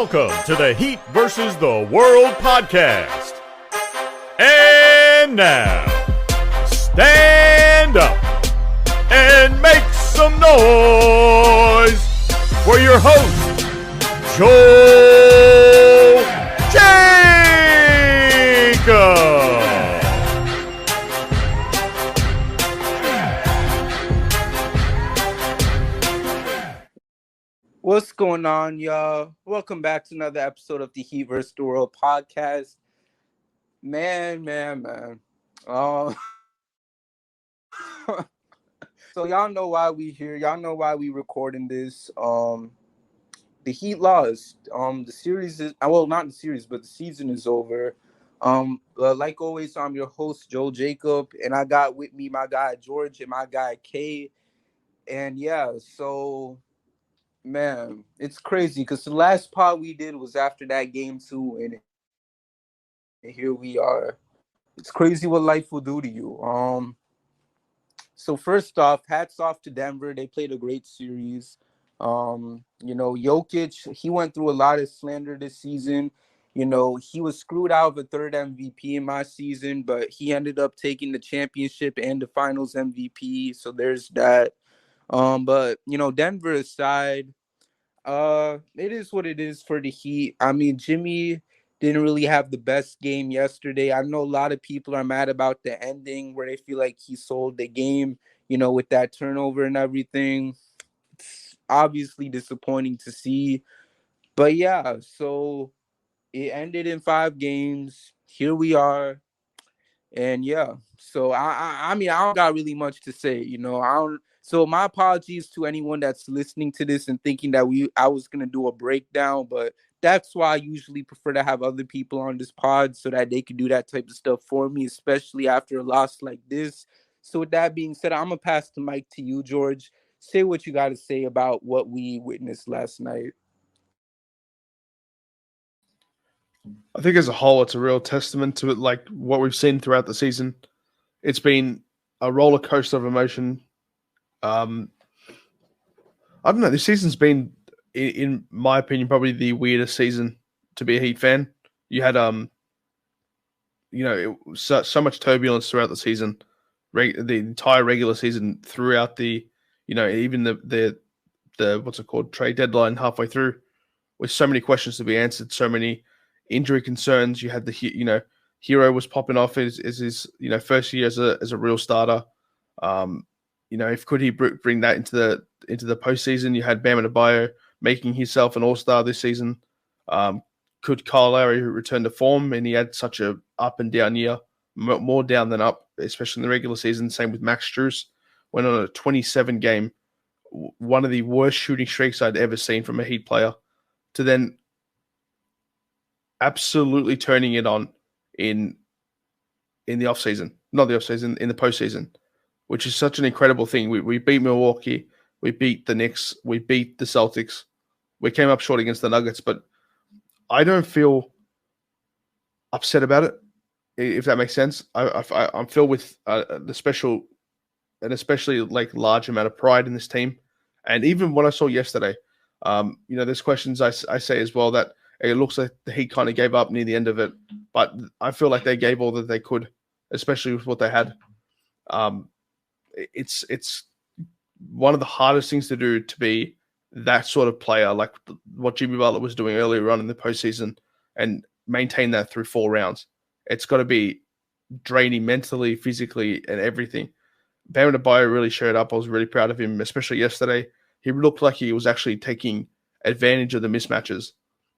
Welcome to the Heat versus the World podcast. And now, stand up and make some noise for your host, Joel Jacob. What's going on, y'all? Welcome back to another episode of the Heat vs. the World podcast. Man. So y'all know why we here. Y'all know why we recording this. The Heat lost. The series is not the series, but the season is over. Like always, I'm your host, Joel Jacob, and I got with me my guy George and my guy Kay. And yeah, so. Man, it's crazy because the last pod we did was after that game 2, and here we are. It's crazy what life will do to you. So first off, hats off to Denver. They played a great series. Jokic, he went through a lot of slander this season. You know, he was screwed out of a third MVP in my season, but he ended up taking the championship and the finals MVP. So there's that. But Denver aside, it is what it is for the Heat. I mean, Jimmy didn't really have the best game yesterday. I know a lot of people are mad about the ending where they feel like he sold the game, with that turnover and everything. It's obviously disappointing to see. But yeah, so it ended in 5 games. Here we are. And yeah, so I mean, I don't got really much to say, I don't. So my apologies to anyone that's listening to this and thinking that I was gonna do a breakdown, but that's why I usually prefer to have other people on this pod so that they can do that type of stuff for me, especially after a loss like this. So with that being said, I'm gonna pass the mic to you, George. Say what you got to say about what we witnessed last night. I think as a whole, it's a real testament to it, like what we've seen throughout the season. It's been a roller coaster of emotion. I don't know. This season's been, in my opinion, probably the weirdest season to be a Heat fan. You had, so much turbulence throughout the season, the entire regular season, throughout the, even the what's it called, trade deadline halfway through, with so many questions to be answered, so many injury concerns. You had the Hero was popping off as his first year as a real starter. If could he bring that into the postseason? You had Bam Adebayo making himself an all-star this season. Could Kyle Lowry return to form? And he had such a up and down year, more down than up, especially in the regular season. Same with Max Strus, went on a 27-game, one of the worst shooting streaks I'd ever seen from a Heat player, to then absolutely turning it on in the offseason. Not the offseason, in the postseason, which is such an incredible thing. We beat Milwaukee, we beat the Knicks, we beat the Celtics. We came up short against the Nuggets, but I don't feel upset about it, if that makes sense. I'm filled with the special and especially like large amount of pride in this team. And even what I saw yesterday, there's questions I say as well that it looks like the Heat kind of gave up near the end of it, but I feel like they gave all that they could, especially with what they had. It's one of the hardest things to do, to be that sort of player, like what Jimmy Butler was doing earlier on in the postseason, and maintain that through 4 rounds. It's got to be draining mentally, physically, and everything. Bam Adebayo really showed up. I was really proud of him, especially yesterday. He looked like he was actually taking advantage of the mismatches.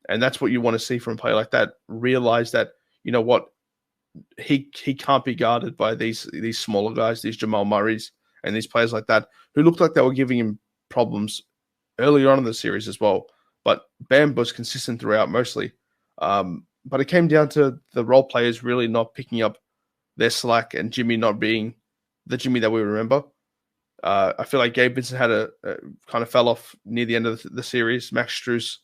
And that's what you want to see from a player like that. Realize that, he can't be guarded by these smaller guys, these Jamal Murrays and these players like that, who looked like they were giving him problems earlier on in the series as well. But Bam was consistent throughout mostly. But it came down to the role players really not picking up their slack, and Jimmy not being the Jimmy that we remember. I feel like Gabe Vincent had a kind of fell off near the end of the series. Max Strus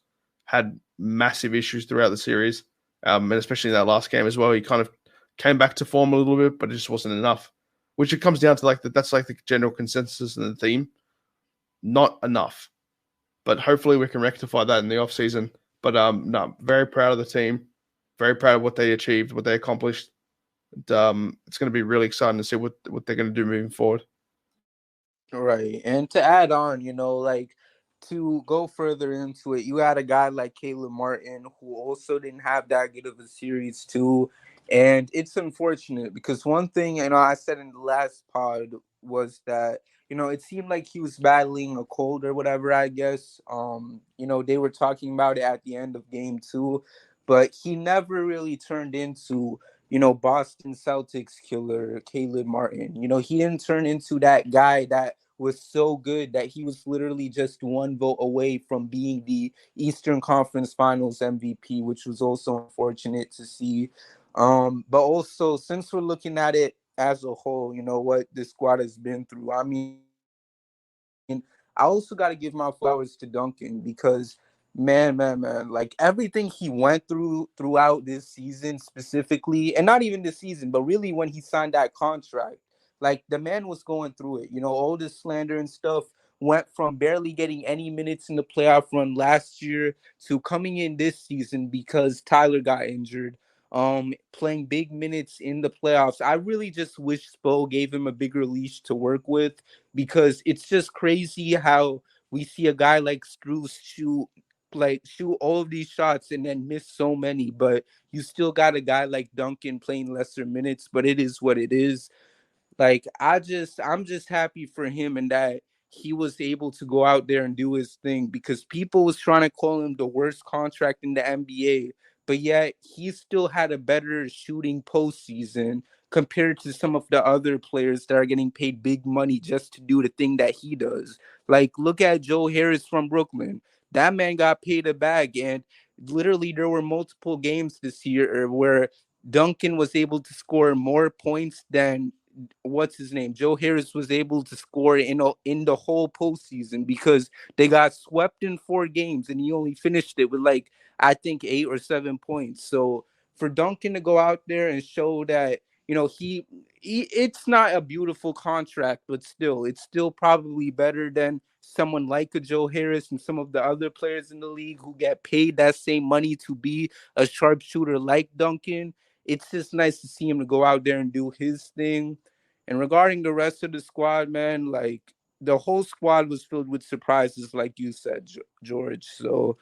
had massive issues throughout the series, and especially in that last game as well. He kind of came back to form a little bit, but it just wasn't enough. Which it comes down to that's like the general consensus and the theme. Not enough. But hopefully we can rectify that in the offseason But no, very proud of the team. Very proud of what they achieved, what they accomplished. And, it's going to be really exciting to see what they're going to do moving forward. Right. And to add on, like to go further into it, you had a guy like Caleb Martin who also didn't have that good of a series too. And it's unfortunate because one thing, I said in the last pod was that, it seemed like he was battling a cold or whatever, I guess. They were talking about it at the end of game 2, but he never really turned into Boston Celtics killer Caleb Martin. He didn't turn into that guy that was so good that he was literally just one vote away from being the Eastern Conference Finals MVP, which was also unfortunate to see. But also, since we're looking at it as a whole, what this squad has been through. I mean, I also got to give my flowers to Duncan because man, like everything he went throughout this season specifically, and not even this season, but really when he signed that contract, like the man was going through it. All this slander and stuff went from barely getting any minutes in the playoff run last year to coming in this season because Tyler got injured. Playing big minutes in the playoffs. I really just wish Spo gave him a bigger leash to work with because it's just crazy how we see a guy like Strus shoot all of these shots and then miss so many, but you still got a guy like Duncan playing lesser minutes, but it is what it is. Like I'm just happy for him and that he was able to go out there and do his thing because people was trying to call him the worst contract in the NBA, but yet he still had a better shooting postseason compared to some of the other players that are getting paid big money just to do the thing that he does. Like look at Joe Harris from Brooklyn. That man got paid a bag, and literally there were multiple games this year where Duncan was able to score more points than what's his name, Joe Harris was able to score in the whole postseason because they got swept in 4 games and he only finished it with like I think 8 or 7 points. So for Duncan to go out there and show that he it's not a beautiful contract, but still it's still probably better than someone like a Joe Harris and some of the other players in the league who get paid that same money to be a sharpshooter like Duncan. It's just nice to see him to go out there and do his thing. And regarding the rest of the squad, man, like the whole squad was filled with surprises, like you said, George. So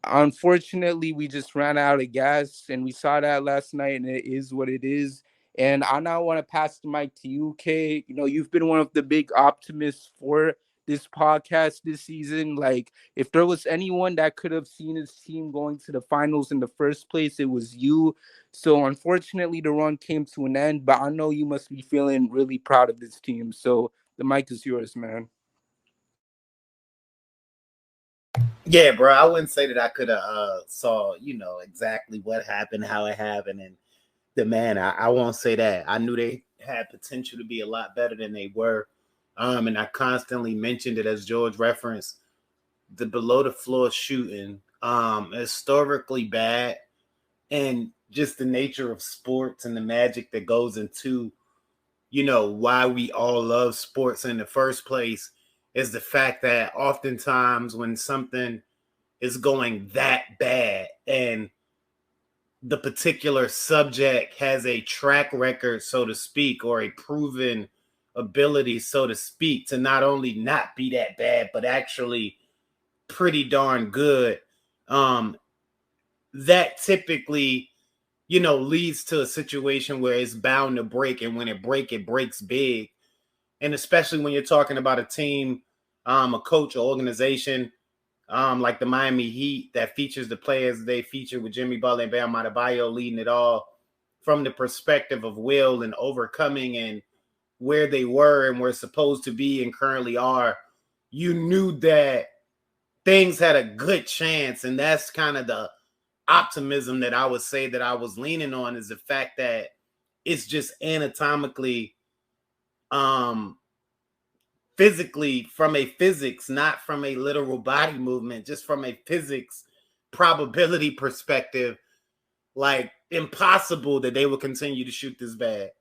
unfortunately, we just ran out of gas, and we saw that last night, and it is what it is. And I now want to pass the mic to you, Kay. You've been one of the big optimists for this podcast this season. Like, if there was anyone that could have seen his team going to the finals in the first place, it was you. So, unfortunately, the run came to an end, but I know you must be feeling really proud of this team. So, the mic is yours, man. Yeah, bro. I wouldn't say that I could have saw, exactly what happened, how it happened, and the man. I won't say that. I knew they had potential to be a lot better than they were. And I constantly mentioned it as George referenced the below the floor shooting, historically bad, and just the nature of sports and the magic that goes into, why we all love sports in the first place is the fact that oftentimes when something is going that bad and the particular subject has a track record, so to speak, or a proven ability, so to speak, to not only not be that bad, but actually pretty darn good, that typically, leads to a situation where it's bound to break. And when it breaks big. And especially when you're talking about a team, a coach, or organization, like the Miami Heat that features the players they feature with Jimmy Butler and Bam Adebayo leading it all from the perspective of will and overcoming and where they were and were supposed to be and currently are, you knew that things had a good chance. And that's kind of the optimism that I would say that I was leaning on, is the fact that it's just anatomically, physically, from a physics, not from a literal body movement, just from a physics probability perspective, like impossible that they would continue to shoot this bad.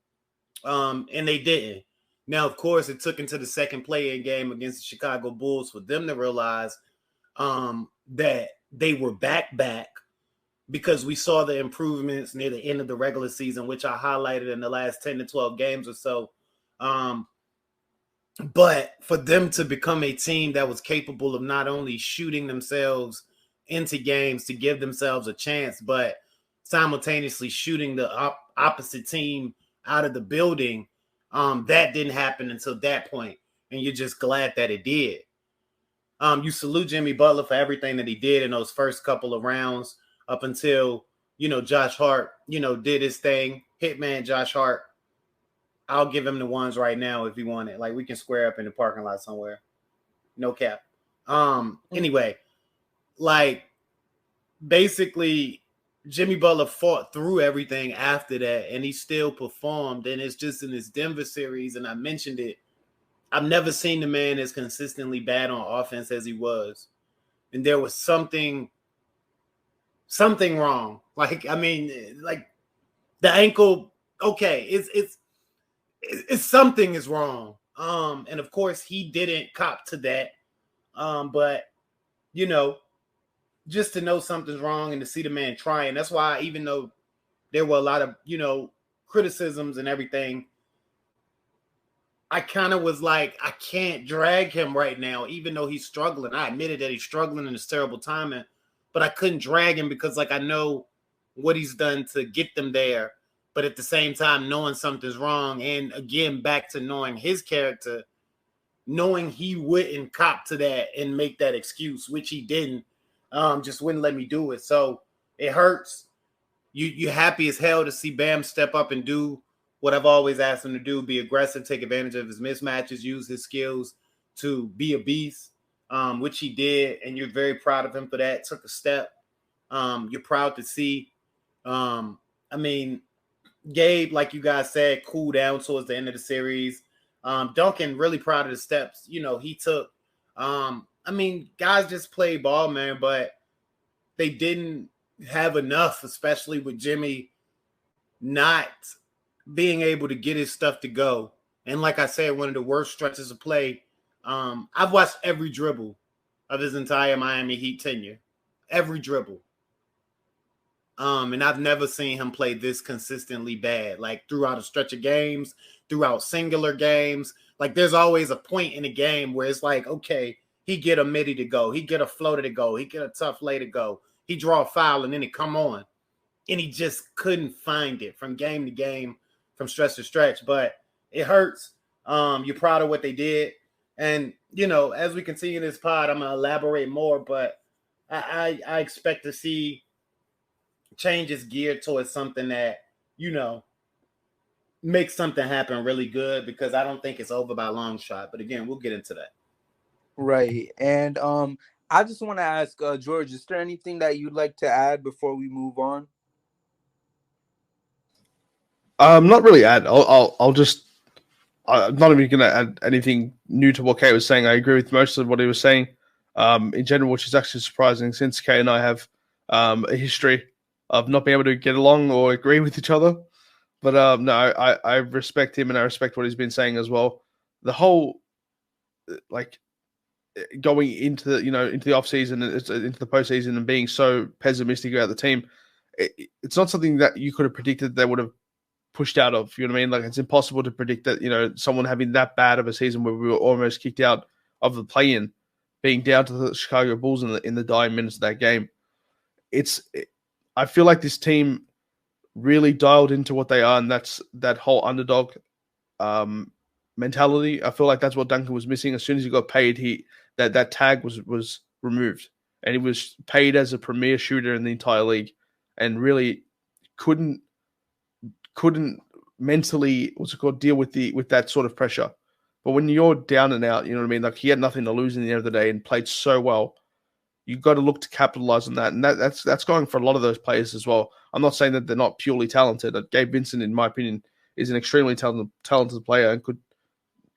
And they didn't. Now, of course, it took into the second play-in game against the Chicago Bulls for them to realize that they were back because we saw the improvements near the end of the regular season, which I highlighted in the last 10 to 12 games or so. But for them to become a team that was capable of not only shooting themselves into games to give themselves a chance, but simultaneously shooting the opposite team out of the building, that didn't happen until that point. And you're just glad that it did. You salute Jimmy Butler for everything that he did in those first couple of rounds up until, Josh Hart, did his thing. Hitman Josh Hart. I'll give him the ones right now if he wanted. Like, we can square up in the parking lot somewhere. No cap. Anyway, like, basically, Jimmy Butler fought through everything after that, and he still performed. And it's just in this Denver series, and I mentioned it, I've never seen the man as consistently bad on offense as he was. And there was something wrong. Like, I mean, like, the ankle, okay, it's something is wrong. And of course he didn't cop to that. But just to know something's wrong and to see the man trying. That's why, even though there were a lot of, criticisms and everything, I kind of was like, I can't drag him right now, even though he's struggling. I admitted that he's struggling and it's terrible timing, but I couldn't drag him because, like, I know what he's done to get them there. But at the same time, knowing something's wrong, and again, back to knowing his character, knowing he wouldn't cop to that and make that excuse, which he didn't, just wouldn't let me do it. So it hurts. You're happy as hell to see Bam step up and do what I've always asked him to do: be aggressive, take advantage of his mismatches, use his skills to be a beast, which he did, and you're very proud of him for that. Took a step. You're proud to see. I mean, Gabe, like you guys said, cooled down towards the end of the series. Duncan, really proud of the steps, he took. I mean, guys just played ball, man, but they didn't have enough, especially with Jimmy not being able to get his stuff to go. And like I said, one of the worst stretches of play. I've watched every dribble of his entire Miami Heat tenure. Every dribble. And I've never seen him play this consistently bad, like throughout a stretch of games, throughout singular games. Like, there's always a point in the game where it's like, okay, he get a midi to go, he get a floater to go, he get a tough lay to go, he draw a foul, and then it come on. And he just couldn't find it from game to game, from stretch to stretch. But it hurts. You're proud of what they did. And, as we continue this pod, I'm going to elaborate more, but I expect to see changes geared towards something that, makes something happen really good, because I don't think it's over by a long shot. But again, we'll get into that. Right. And I just want to ask, George, is there anything that you'd like to add before we move on? Not really add. I'll just, I'm not even going to add anything new to what Kay was saying. I agree with most of what he was saying in general, which is actually surprising, since Kay and I have a history of not being able to get along or agree with each other. But no, I respect him, and I respect what he's been saying as well. The whole, like, going into the, into the offseason, into the postseason, and being so pessimistic about the team, it's not something that you could have predicted they would have pushed out of. You know what I mean? Like, it's impossible to predict that, someone having that bad of a season where we were almost kicked out of the play-in, being down to the Chicago Bulls in the dying minutes of that game. I feel like this team really dialed into what they are, and that's that whole underdog mentality. I feel like that's what Duncan was missing. As soon as he got paid, that tag was removed, and he was paid as a premier shooter in the entire league, and really couldn't mentally deal with that sort of pressure. But when you're down and out, you know what I mean? Like, he had nothing to lose in the end of the day and played so well. You've got to look to capitalize on that. And that's going for a lot of those players as well. I'm not saying that they're not purely talented. Gabe Vincent, in my opinion, is an extremely talented player and could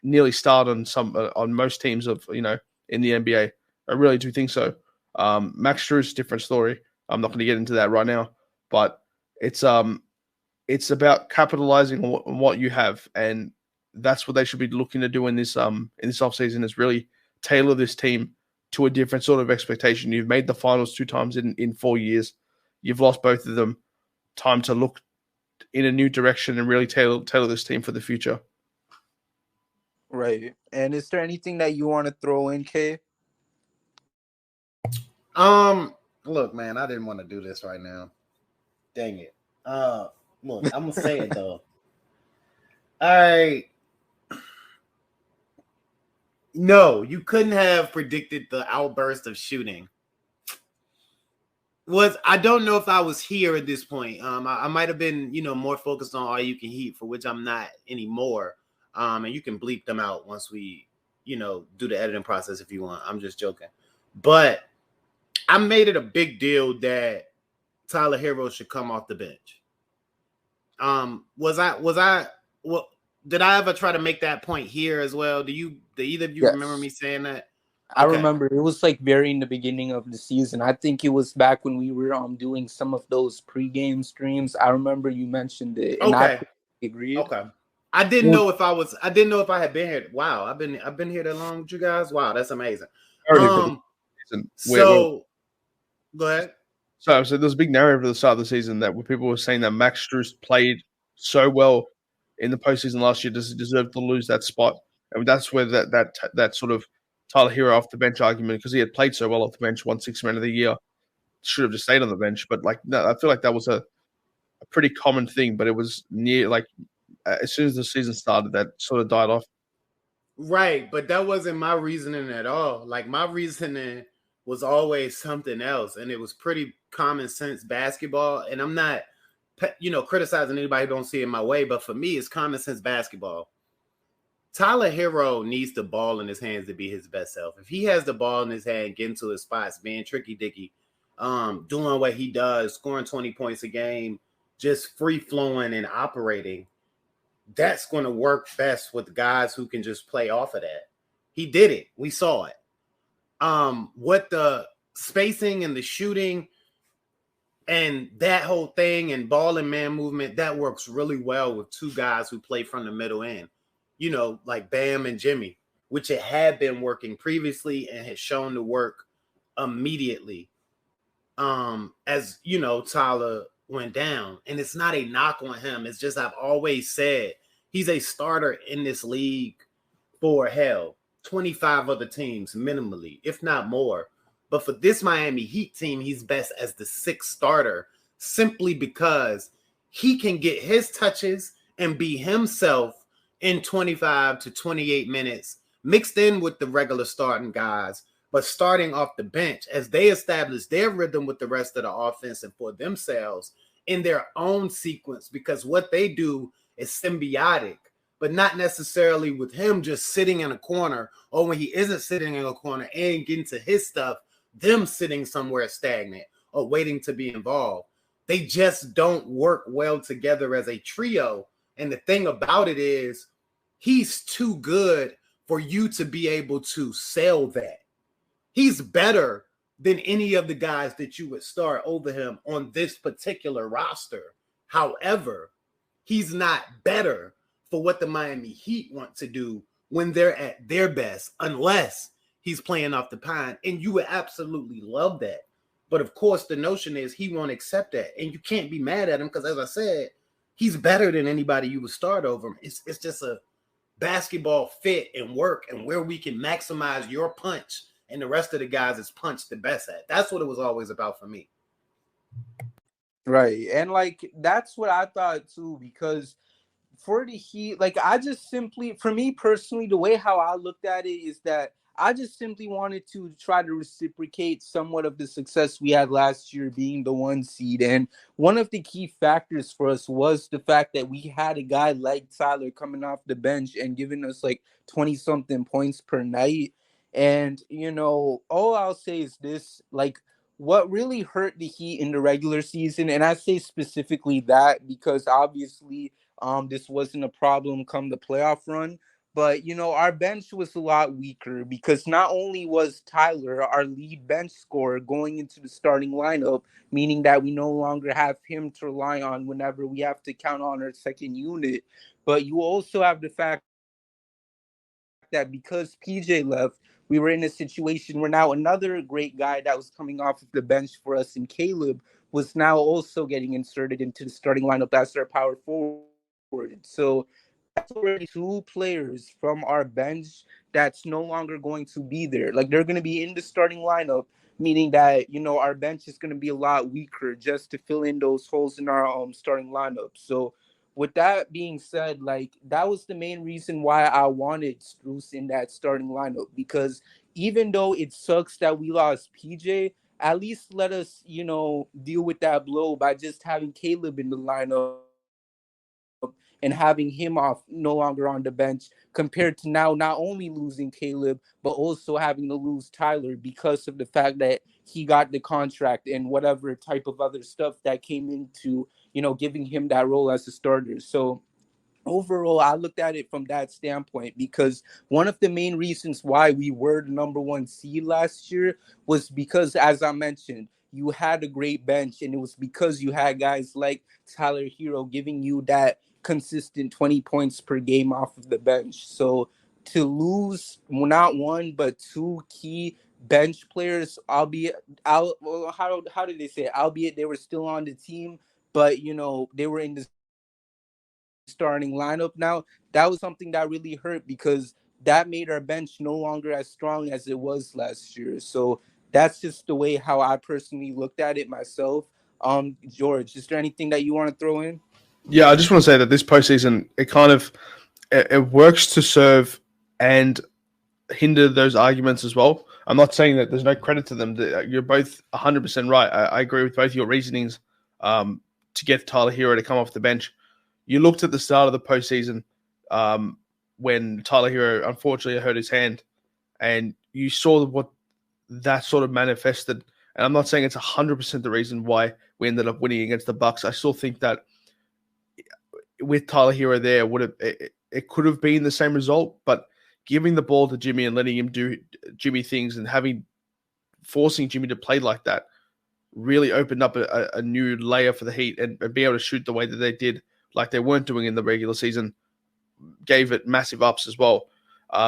nearly start on most teams of, in the NBA. I really do think so. Max Strus, different story. I'm not going to get into that right now, but it's about capitalizing on what you have, and that's what they should be looking to do in this offseason, is really tailor this team to a different sort of expectation. You've made the finals 2 times in 4 years. You've lost both of them. Time to look in a new direction and really tailor this team for the future. Right. And is there anything that you want to throw in, Kay? Look, man, I didn't want to do this right now. Dang it. Look, I'm gonna say it though. No, you couldn't have predicted the outburst of shooting. I don't know if I was here at this point. I might have been, more focused on All You Can Heat, for which I'm not anymore. And you can bleep them out once we, do the editing process if you want. I'm just joking. But I made it a big deal that Tyler Hero should come off the bench. Did I ever try to make that point here as well? Do either of you remember me saying that? I remember it was like very in the beginning of the season. I think it was back when we were doing some of those pregame streams. I remember you mentioned it. And I agreed. Okay. I didn't know if I had been here. Wow, I've been here that long with you guys. Wow, that's amazing. So go ahead. So there's a big narrative at the start of the season that people were saying that Max Strus played so well in the postseason last year, does he deserve to lose that spot? And that's where that sort of Tyler Hero off the bench argument, because he had played so well off the bench, won 6 Man of the Year, should have just stayed on the bench. But no, I feel like that was a pretty common thing. But it was near as soon as the season started, that sort of died off. Right, but that wasn't my reasoning at all. My reasoning was always something else, and it was pretty common sense basketball. And I'm not, criticizing anybody who don't see it my way, but for me, it's common sense basketball. Tyler Hero needs the ball in his hands to be his best self. If he has the ball in his hand, getting to his spots, being tricky-dicky, doing what he does, scoring 20 points a game, just free-flowing and operating, that's going to work best with guys who can just play off of that. He did it. We saw it. What the spacing and the shooting and that whole thing and ball and man movement, that works really well with 2 guys who play from the middle end. Like Bam and Jimmy, which it had been working previously and had shown to work immediately. As Tyler went down, and it's not a knock on him. It's just, I've always said he's a starter in this league for 25 other teams minimally, if not more. But for this Miami Heat team, he's best as the 6th starter, simply because he can get his touches and be himself in 25 to 28 minutes, mixed in with the regular starting guys, but starting off the bench as they establish their rhythm with the rest of the offense and for themselves in their own sequence, because what they do is symbiotic, but not necessarily with him just sitting in a corner, or when he isn't sitting in a corner and getting to his stuff, them sitting somewhere stagnant or waiting to be involved. They just don't work well together as a trio. And the thing about it is, he's too good for you to be able to sell that. He's better than any of the guys that you would start over him on this particular roster. However, he's not better for what the Miami Heat want to do when they're at their best, unless he's playing off the pine. And you would absolutely love that. But of course, the notion is he won't accept that. And you can't be mad at him because, as I said, he's better than anybody you would start over him. It's just a basketball fit and work and where we can maximize your punch and the rest of the guys is punch the best at. That's what it was always about for me. Right. And that's what I thought too, because for the Heat, I just simply, for me personally, the way how I looked at it is that I just simply wanted to try to reciprocate somewhat of the success we had last year being the 1 seed. And one of the key factors for us was the fact that we had a guy like Tyler coming off the bench and giving us 20-something points per night. And, all I'll say is this, what really hurt the Heat in the regular season, and I say specifically that because obviously this wasn't a problem come the playoff run, but, our bench was a lot weaker because not only was Tyler our lead bench scorer going into the starting lineup, meaning that we no longer have him to rely on whenever we have to count on our second unit, but you also have the fact that because PJ left, we were in a situation where now another great guy that was coming off of the bench for us in Caleb was now also getting inserted into the starting lineup as our power forward. So that's already two players from our bench that's no longer going to be there. Like they're going to be in the starting lineup, meaning that our bench is going to be a lot weaker just to fill in those holes in our starting lineup. So with that being said, like that was the main reason why I wanted Strus in that starting lineup, because even though it sucks that we lost PJ, at least let us, deal with that blow by just having Caleb in the lineup and having him off, no longer on the bench, compared to now not only losing Caleb, but also having to lose Tyler because of the fact that he got the contract and whatever type of other stuff that came into, giving him that role as a starter. So overall, I looked at it from that standpoint because one of the main reasons why we were the number one seed last year was because, as I mentioned, you had a great bench, and it was because you had guys like Tyler Hero giving you that consistent 20 points per game off of the bench. So to lose not one but two key bench players, albeit out, well, how did they say it? Albeit they were still on the team, but they were in the starting lineup now, that was something that really hurt because that made our bench no longer as strong as it was last year. So that's just the way how I personally looked at it myself. George, is there anything that you want to throw in? Yeah, I just want to say that this postseason, it works to serve and hinder those arguments as well. I'm not saying that there's no credit to them. You're both 100% right. I agree with both your reasonings to get Tyler Hero to come off the bench. You looked at the start of the postseason when Tyler Hero unfortunately hurt his hand, and you saw what that sort of manifested. And I'm not saying it's 100% the reason why we ended up winning against the Bucks. I still think that with Tyler Hero there, it could have been the same result, but giving the ball to Jimmy and letting him do Jimmy things and forcing Jimmy to play like that really opened up a new layer for the Heat, and be able to shoot the way that they did, like they weren't doing in the regular season, gave it massive ups as well.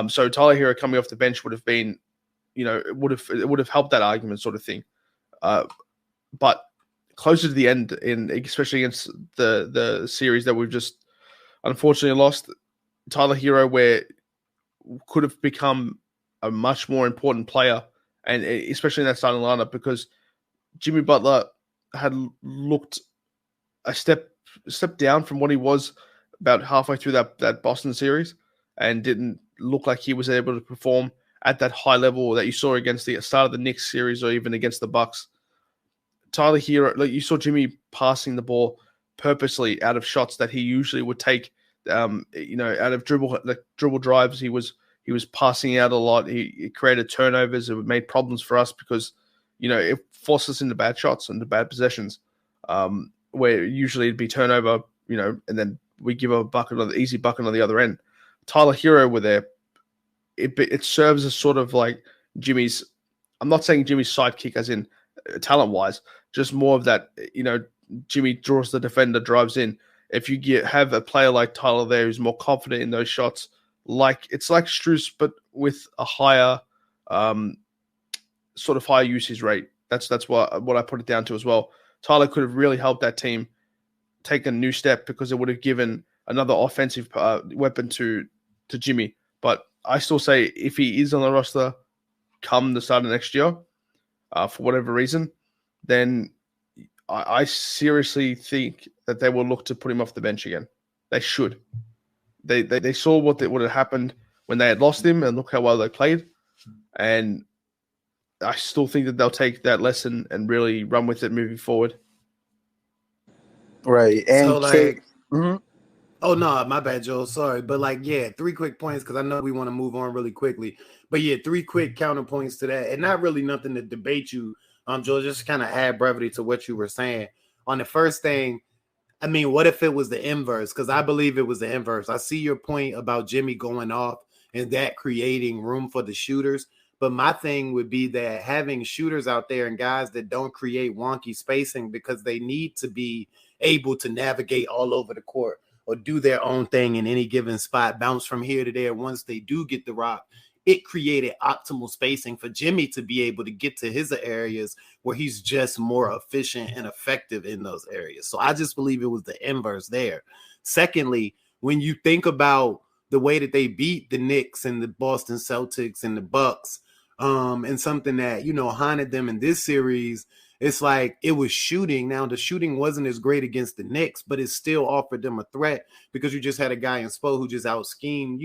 So Tyler Hero coming off the bench would have been, it would have helped that argument sort of thing. But closer to the end, especially against the series that we've just unfortunately lost, Tyler Hero could have become a much more important player, and especially in that starting lineup, because Jimmy Butler had looked a step down from what he was about halfway through that Boston series, and didn't look like he was able to perform at that high level that you saw against the start of the Knicks series or even against the Bucks. Tyler Hero, like you saw Jimmy passing the ball purposely out of shots that he usually would take, out of dribble drives. He was passing out a lot. He created turnovers. It made problems for us because, it forced us into bad shots and bad possessions, where usually it'd be turnover, and then we give a bucket on the easy bucket on the other end. Tyler Hero were there. It serves as sort of like Jimmy's. I'm not saying Jimmy's sidekick as in talent wise, just more of that. Jimmy draws the defender, drives in. If you have a player like Tyler there who's more confident in those shots, it's like Strus, but with a higher sort of higher usage rate. That's what I put it down to as well. Tyler could have really helped that team take a new step because it would have given another offensive weapon to Jimmy. But I still say if he is on the roster come the start of next year, for whatever reason, then I seriously think that they will look to put him off the bench again. They should. They saw what had happened when they had lost him, and look how well they played. And I still think that they'll take that lesson and really run with it moving forward. Right. And so oh no, my bad, Joel. Sorry. But 3 quick points because I know we want to move on really quickly. But 3 quick counterpoints to that. And not really nothing to debate you, Joel, just kind of add brevity to what you were saying. On the first thing, I mean, what if it was the inverse? Because I believe it was the inverse. I see your point about Jimmy going off and that creating room for the shooters. But my thing would be that having shooters out there and guys that don't create wonky spacing because they need to be able to navigate all over the court or do their own thing in any given spot, bounce from here to there. Once they do get the rock, it created optimal spacing for Jimmy to be able to get to his areas where he's just more efficient and effective in those areas. So I just believe it was the inverse there. Secondly, when you think about the way that they beat the Knicks and the Boston Celtics and the Bucks, and something that, haunted them in this series, it's like it was shooting. Now, the shooting wasn't as great against the Knicks, but it still offered them a threat because you just had a guy in Spo who just out-schemed,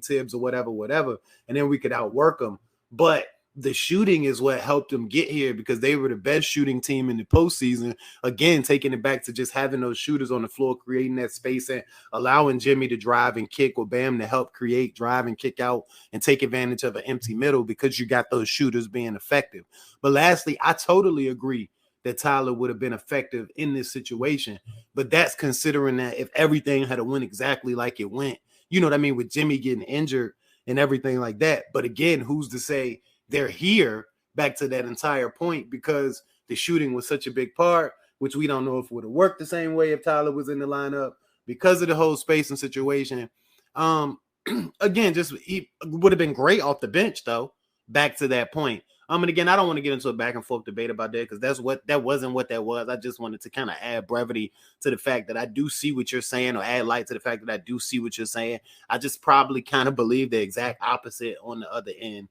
Tibbs or whatever, and then we could outwork them. But the shooting is what helped them get here because they were the best shooting team in the postseason. Again, taking it back to just having those shooters on the floor, creating that space and allowing Jimmy to drive and kick, or Bam to help create, drive and kick out and take advantage of an empty middle because you got those shooters being effective. But lastly, I totally agree that Tyler would have been effective in this situation. But that's considering that if everything had went exactly like it went, with Jimmy getting injured and everything like that. But again, who's to say they're here, back to that entire point, because the shooting was such a big part, which we don't know if it would have worked the same way if Tyler was in the lineup because of the whole spacing situation. Again, he would have been great off the bench, though, back to that point. And again, I don't want to get into a back and forth debate about that because that wasn't what that was. I just wanted to kind of add brevity to the fact that I do see what you're saying, or add light to the fact that I do see what you're saying. I just probably kind of believe the exact opposite on the other end.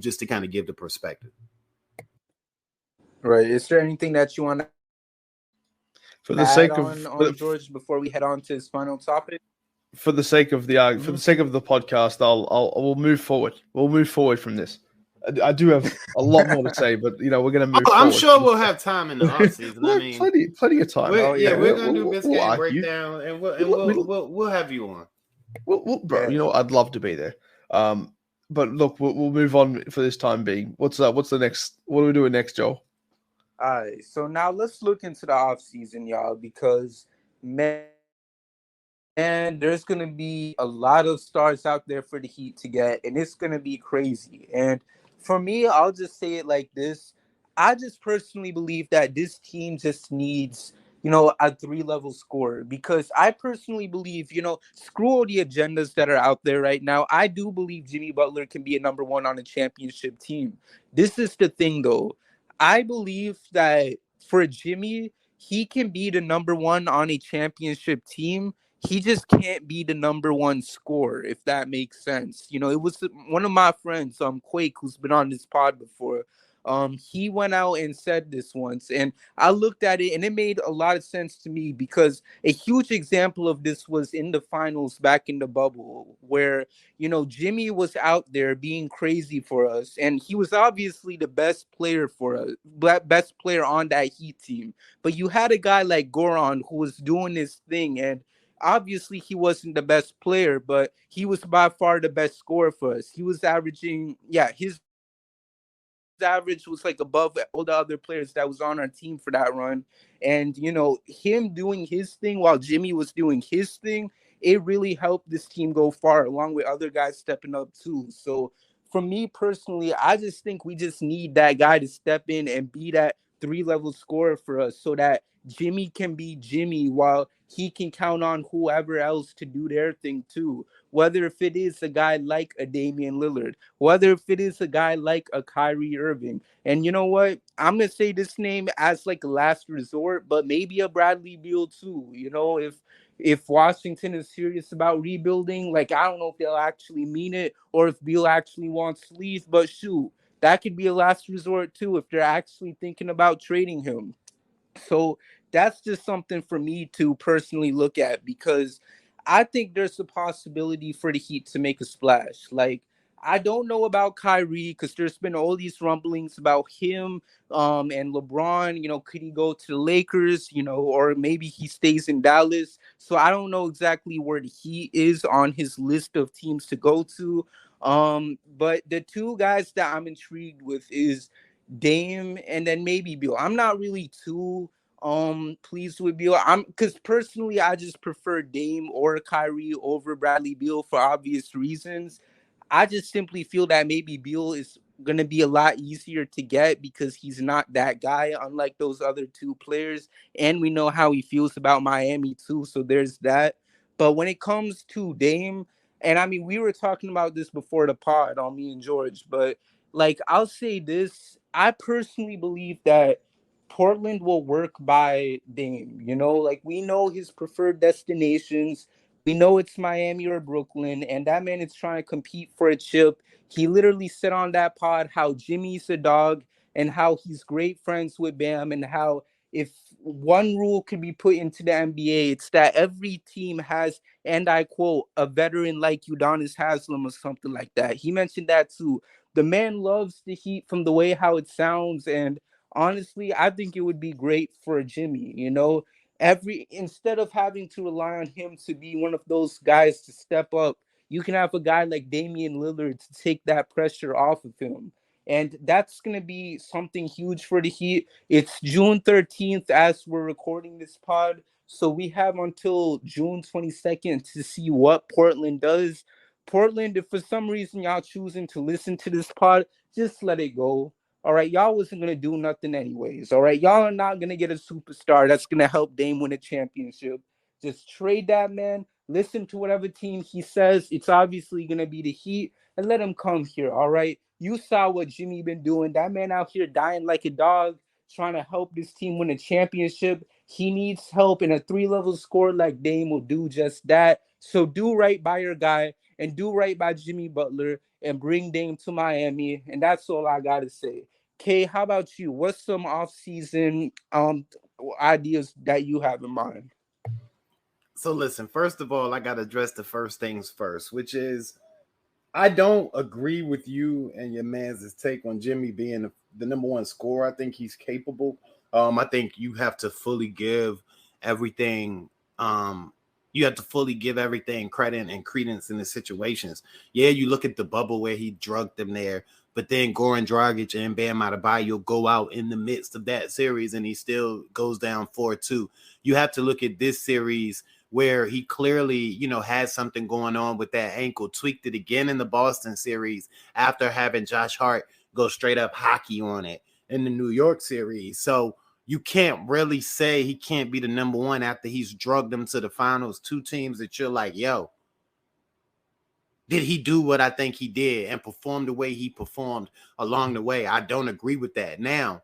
Just to kind of give the perspective. Right. Is there anything that you want to for the sake of George before we head on to his final topic? For the sake of the podcast, we'll move forward. We'll move forward from this. I do have a lot more to say, but we're going to move. I'm sure we'll have time in the offseason. I mean, plenty of time. We're going to do this game breakdown, and we'll have you on. Bro, I'd love to be there. But look, we'll move on for this time being. What's the next? What are we doing next, Joel? All right, so now let's look into the offseason, y'all, because man, there's gonna be a lot of stars out there for the Heat to get, and it's gonna be crazy. And for me, I'll just say it like this: I just personally believe that this team just needs, a 3-level scorer, because I personally believe, screw all the agendas that are out there right now. I do believe Jimmy Butler can be a number one on a championship team. This is the thing, though. I believe that for Jimmy, he can be the number one on a championship team. He just can't be the number one scorer, if that makes sense. It was one of my friends, Quake, who's been on this pod before. He went out and said this once, and I looked at it and it made a lot of sense to me, because a huge example of this was in the finals back in the bubble, where, Jimmy was out there being crazy for us, and he was obviously the best player for us, best player on that Heat team. But you had a guy like Goran who was doing his thing, and obviously he wasn't the best player, but he was by far the best scorer for us. He was averaging, his average was like above all the other players that was on our team for that run. And him doing his thing while Jimmy was doing his thing, it really helped this team go far, along with other guys stepping up too. So for me personally, I just think we just need that guy to step in and be that 3-level scorer for us, so that Jimmy can be Jimmy while he can count on whoever else to do their thing too. Whether if it is a guy like a Damian Lillard, whether if it is a guy like a Kyrie Irving. And you know what? I'm going to say this name as like a last resort, but maybe a Bradley Beal too. If Washington is serious about rebuilding, like, I don't know if they'll actually mean it or if Beal actually wants to leave, but shoot, that could be a last resort too if they're actually thinking about trading him. So that's just something for me to personally look at, because I think there's a possibility for the Heat to make a splash. Like, I don't know about Kyrie, because there's been all these rumblings about him and LeBron. Could he go to the Lakers, or maybe he stays in Dallas. So I don't know exactly where the Heat is on his list of teams to go to. But the two guys that I'm intrigued with is Dame and then maybe Beal. I'm not really too pleased with Beal. Because personally I just prefer Dame or Kyrie over Bradley Beal for obvious reasons. I just simply feel that maybe Beal is going to be a lot easier to get because he's not that guy, unlike those other two players. And we know how he feels about Miami too. So there's that. But when it comes to Dame, and I mean, we were talking about this before the pod on me and George, but like, I'll say this, I personally believe that Portland will work by Dame. You know, like, we know his preferred destinations. We know it's Miami or Brooklyn, and that man is trying to compete for a chip. He literally said on that pod how Jimmy's a dog and how he's great friends with Bam, and how if one rule could be put into the NBA, it's that every team has, and I quote, a veteran like Udonis Haslem or something like that. He mentioned that too. The man loves the Heat from the way how it sounds, and honestly, I think it would be great for Jimmy. You know, instead of having to rely on him to be one of those guys to step up, you can have a guy like Damian Lillard to take that pressure off of him. And that's going to be something huge for the Heat. It's June 13th as we're recording this pod. So we have until June 22nd to see what Portland does. Portland, if for some reason y'all choosing to listen to this pod, just let it go. All right, y'all wasn't going to do nothing anyways. All right, y'all are not going to get a superstar that's going to help Dame win a championship. Just trade that man. Listen to whatever team he says. It's obviously going to be the Heat, and let him come here, all right? You saw what Jimmy been doing. That man out here dying like a dog, trying to help this team win a championship. He needs help, and a 3-level scorer like Dame will do just that. So do right by your guy, and do right by Jimmy Butler, and bring Dame to Miami, and that's all I got to say. Kay, how about you? What's some off-season ideas that you have in mind? So listen, first of all, I got to address the first things first, which is I don't agree with you and your man's take on Jimmy being the number one scorer. I think he's capable. I think you have to fully give everything. You have to fully give everything credit and credence in the situations. Yeah, you look at the bubble where he drugged them there, but then Goran Dragic and Bam Adebayo go out in the midst of that series, and he still goes down 4-2. You have to look at this series where he clearly, has something going on with that ankle, tweaked it again in the Boston series after having Josh Hart go straight up hockey on it in the New York series. So you can't really say he can't be the number one after he's drugged them to the finals, two teams that you're like, yo, did he do what I think he did and perform the way he performed along the way? I don't agree with that. Now,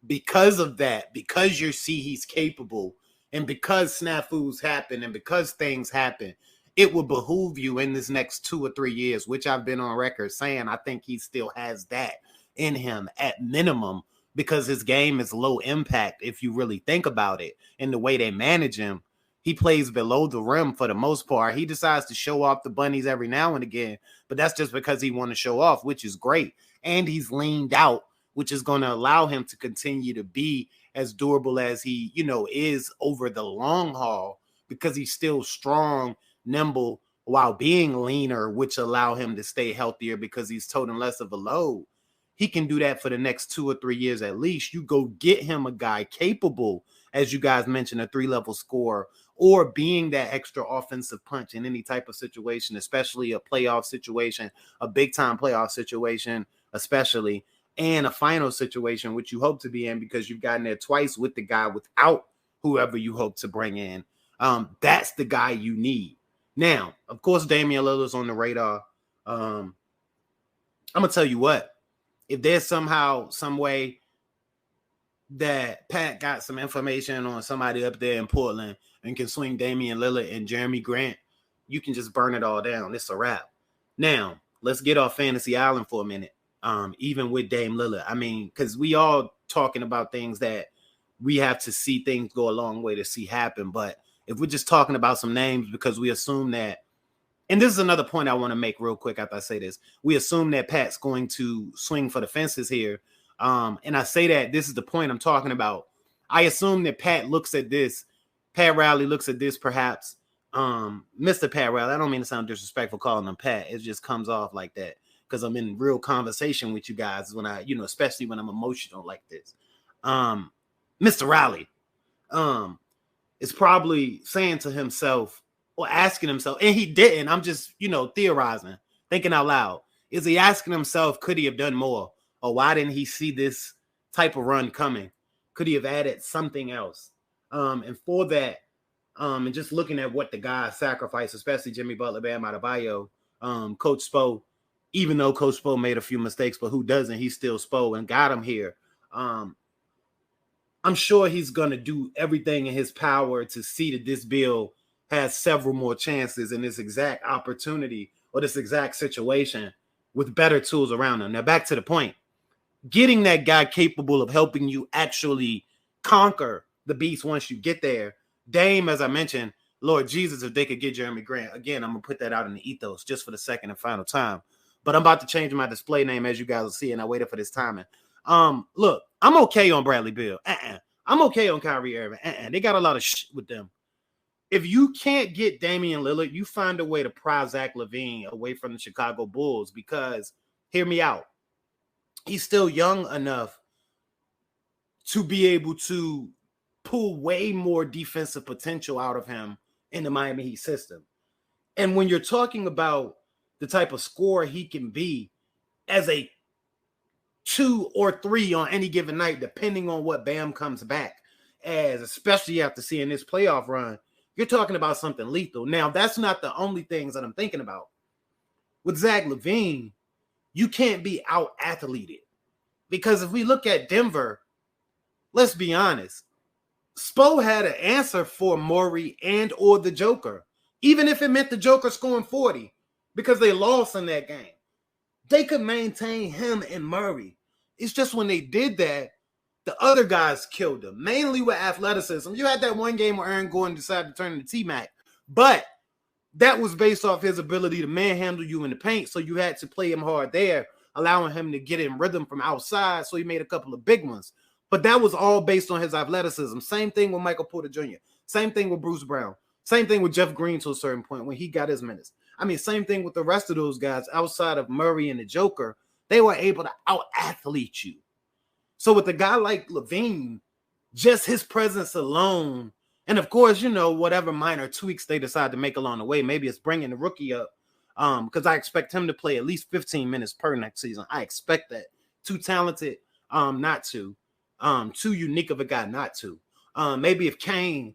because of that, because you see he's capable, and because snafus happen and because things happen, it will behoove you in this next 2 or 3 years, which I've been on record saying I think he still has that in him at minimum, because his game is low impact if you really think about it. And the way they manage him, he plays below the rim for the most part. He decides to show off the bunnies every now and again, but that's just because he wants to show off, which is great. And he's leaned out, which is going to allow him to continue to be as durable as he, is over the long haul, because he's still strong, nimble, while being leaner, which allow him to stay healthier because he's toting less of a load. He can do that for the next 2 or 3 years at least. You go get him a guy capable, as you guys mentioned, a 3-level scorer, or being that extra offensive punch in any type of situation, especially a playoff situation, a big-time playoff situation, especially, and a final situation, which you hope to be in because you've gotten there twice with the guy without whoever you hope to bring in. That's the guy you need. Now, of course, Damian Lillard's on the radar. I'm going to tell you what. If there's somehow, some way that Pat got some information on somebody up there in Portland and can swing Damian Lillard and Jeremy Grant, you can just burn it all down. It's a wrap. Now, let's get off Fantasy Island for a minute. Even with Dame Lillard. I mean, because we all talking about things that we have to see things go a long way to see happen. But if we're just talking about some names because we assume that, and this is another point I want to make real quick after I say this, we assume that Pat's going to swing for the fences here. And I say that this is the point I'm talking about. I assume that Pat Riley looks at this perhaps. Mr. Pat Riley, I don't mean to sound disrespectful calling him Pat. It just comes off like that, because I'm in real conversation with you guys when I, especially when I'm emotional like this. Mr. Riley is probably saying to himself or asking himself, and he didn't, I'm just, theorizing, thinking out loud. Is he asking himself, could he have done more? Or why didn't he see this type of run coming? Could he have added something else? And for that, And just looking at what the guys sacrificed, especially Jimmy Butler, Bam Adebayo, Coach Spo, even though Coach Spo made a few mistakes, but who doesn't? He's still Spo and got him here. I'm sure he's going to do everything in his power to see that this bill has several more chances in this exact opportunity or this exact situation with better tools around him. Now, back to the point. Getting that guy capable of helping you actually conquer the beast once you get there. Dame, as I mentioned, Lord Jesus, if they could get Jeremy Grant. Again, I'm going to put that out in the ethos just for the second and final time. But I'm about to change my display name, as you guys will see, and I waited for this timing. Look, I'm okay on Bradley Beal. I'm okay on Kyrie Irving. They got a lot of shit with them. If you can't get Damian Lillard, you find a way to pry Zach LaVine away from the Chicago Bulls because, hear me out, he's still young enough to be able to pull way more defensive potential out of him in the Miami Heat system. And when you're talking about the type of scorer he can be as a 2 or 3 on any given night, depending on what Bam comes back as, especially after seeing this playoff run, you're talking about something lethal. Now, that's not the only things that I'm thinking about. With Zach LaVine, you can't be out-athleted. Because if we look at Denver, let's be honest, Spo had an answer for Murray and or the Joker, even if it meant the Joker scoring 40, because they lost in that game. They could maintain him and Murray. It's just when they did that, the other guys killed them, mainly with athleticism. You had that one game where Aaron Gordon decided to turn into T-Mac, but that was based off his ability to manhandle you in the paint, so you had to play him hard there, allowing him to get in rhythm from outside, so he made a couple of big ones. But that was all based on his athleticism. Same thing with Michael Porter Jr. Same thing with Bruce Brown. Same thing with Jeff Green to a certain point when he got his minutes. I mean, same thing with the rest of those guys outside of Murray and the Joker. They were able to out-athlete you. So with a guy like LaVine, just his presence alone, and of course, whatever minor tweaks they decide to make along the way, maybe it's bringing the rookie up, because I expect him to play at least 15 minutes per next season. I expect that. Too talented not to. Too unique of a guy not to. Maybe if Kane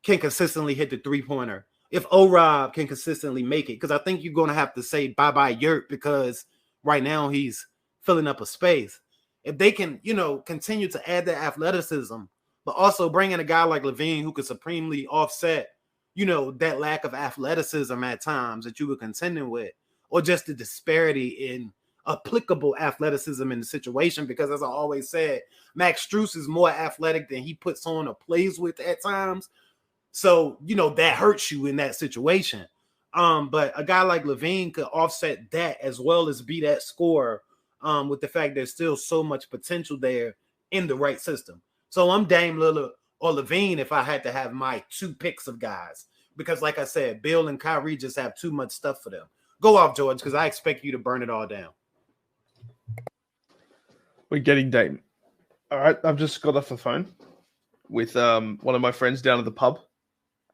can consistently hit the three-pointer, if O-Rob can consistently make it, because I think you're going to have to say bye-bye Yurt because right now he's filling up a space. If they can, continue to add that athleticism, but also bring in a guy like LaVine who could supremely offset, that lack of athleticism at times that you were contending with, or just the disparity in applicable athleticism in the situation, because as I always said, Max Strus is more athletic than he puts on or plays with at times. So, that hurts you in that situation. But a guy like LaVine could offset that as well as be that scorer with the fact there's still so much potential there in the right system. So I'm Dame Lillard or LaVine if I had to have my 2 picks of guys, because like I said, Bill and Kyrie just have too much stuff for them. Go off, George, because I expect you to burn it all down. We're getting Dame. All right, I've just got off the phone with one of my friends down at the pub,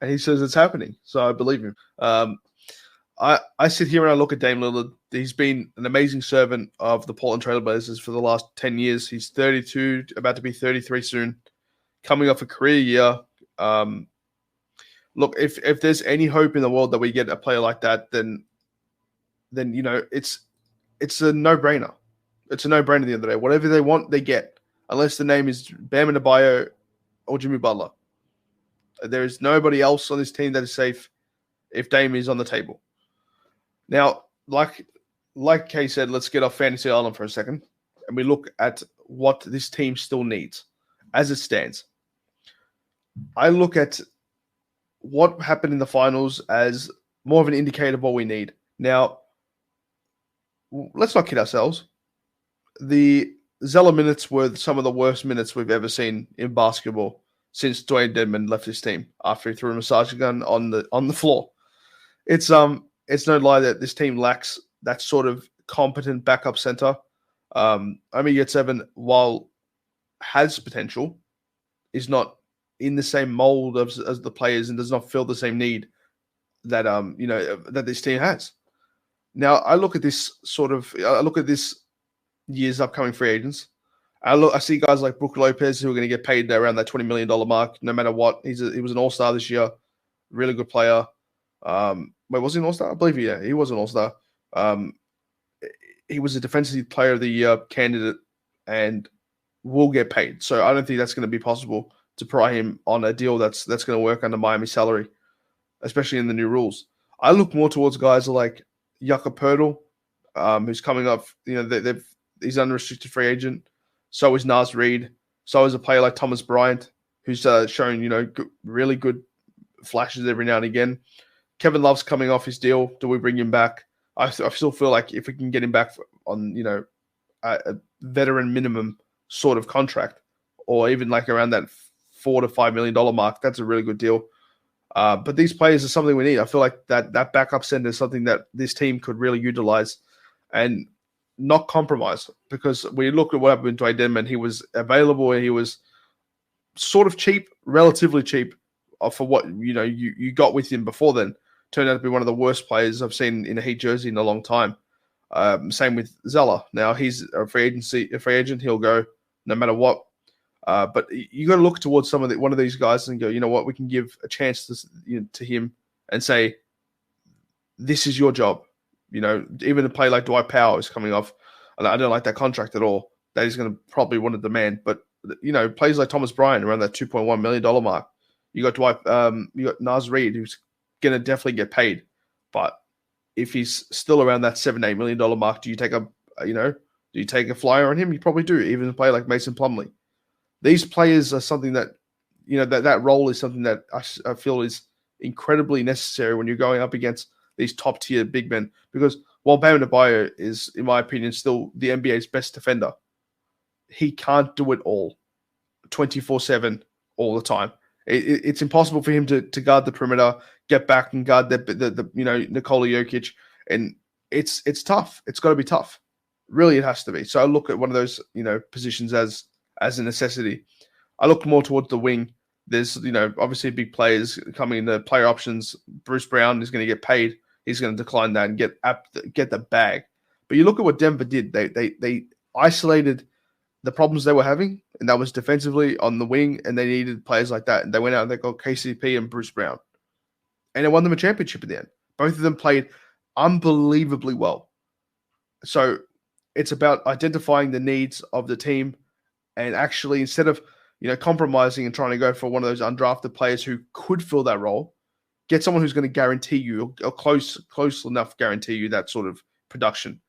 and he says it's happening, so I believe him. I sit here and I look at Dame Lillard. He's been an amazing servant of the Portland Trail Blazers for the last 10 years. He's 32, about to be 33 soon, coming off a career year. Look, if there's any hope in the world that we get a player like that, then it's a no-brainer. It's a no-brainer at the end of the day. Whatever they want, they get, unless the name is Bam Adebayo or Jimmy Butler. There is nobody else on this team that is safe if Dame is on the table. Now, like Kay said, let's get off Fantasy Island for a second, and we look at what this team still needs as it stands. I look at what happened in the finals as more of an indicator of what we need. Now, let's not kid ourselves. The Zeller minutes were some of the worst minutes we've ever seen in basketball since Dwayne Dedmon left his team after he threw a massage gun on the floor. It's no lie that this team lacks that sort of competent backup center. Omi Yurtseven, while has potential, is not in the same mold as the players and does not fill the same need that that this team has. Now I look at this year's upcoming free agents. I see guys like Brook Lopez who are going to get paid around that $20 million mark, no matter what. He was an all-star this year. really good player. Was he an All-Star? I believe he was an All-Star. He was a Defensive Player of the Year candidate and will get paid. So I don't think that's going to be possible to pry him on a deal that's going to work under Miami salary, especially in the new rules. I look more towards guys like Yucca Purtle, who's coming up. He's unrestricted free agent. So is Nas Reed. So is a player like Thomas Bryant, who's shown really good flashes every now and again. Kevin Love's coming off his deal. Do we bring him back? I still feel like if we can get him back on a veteran minimum sort of contract, or even like around that $4 to $5 million mark, that's a really good deal. But these players are something we need. I feel like that backup center is something that this team could really utilize and not compromise, because we look at what happened to Damian. He was available and he was sort of cheap, relatively cheap for what you got with him before then. Turned out to be one of the worst players I've seen in a Heat jersey in a long time. Same with Zeller. Now he's a free agent. He'll go no matter what. But you got to look towards one of these guys and go, you know what, we can give a chance to him and say, this is your job. Even a play like Dwight Powell is coming off. I don't like that contract at all. That he's going to probably want to demand. But players like Thomas Bryant around that $2.1 million mark. You got you got Nas Reed, who's going to definitely get paid. But if he's still around that $7-8 million mark, do you take a flyer on him? You probably do. Even a player like Mason Plumlee. These players are something that, that role is something that I feel is incredibly necessary when you're going up against these top tier big men. Because while Bam Adebayo is, in my opinion, still the NBA's best defender, he can't do it all 24/7 all the time. It's impossible for him to guard the perimeter, get back and guard the Nikola Jokic, and it's tough. It's got to be tough. Really, it has to be. So I look at one of those positions as a necessity. I look more towards the wing. There's obviously big players coming in the player options. Bruce Brown is going to get paid. He's going to decline that and get the bag. But you look at what Denver did. They isolated the problems they were having, and that was defensively on the wing, and they needed players like that. And they went out and they got KCP and Bruce Brown. And it won them a championship at the end. Both of them played unbelievably well. So it's about identifying the needs of the team and actually, instead of compromising and trying to go for one of those undrafted players who could fill that role, get someone who's going to guarantee you, or close enough guarantee you that sort of production.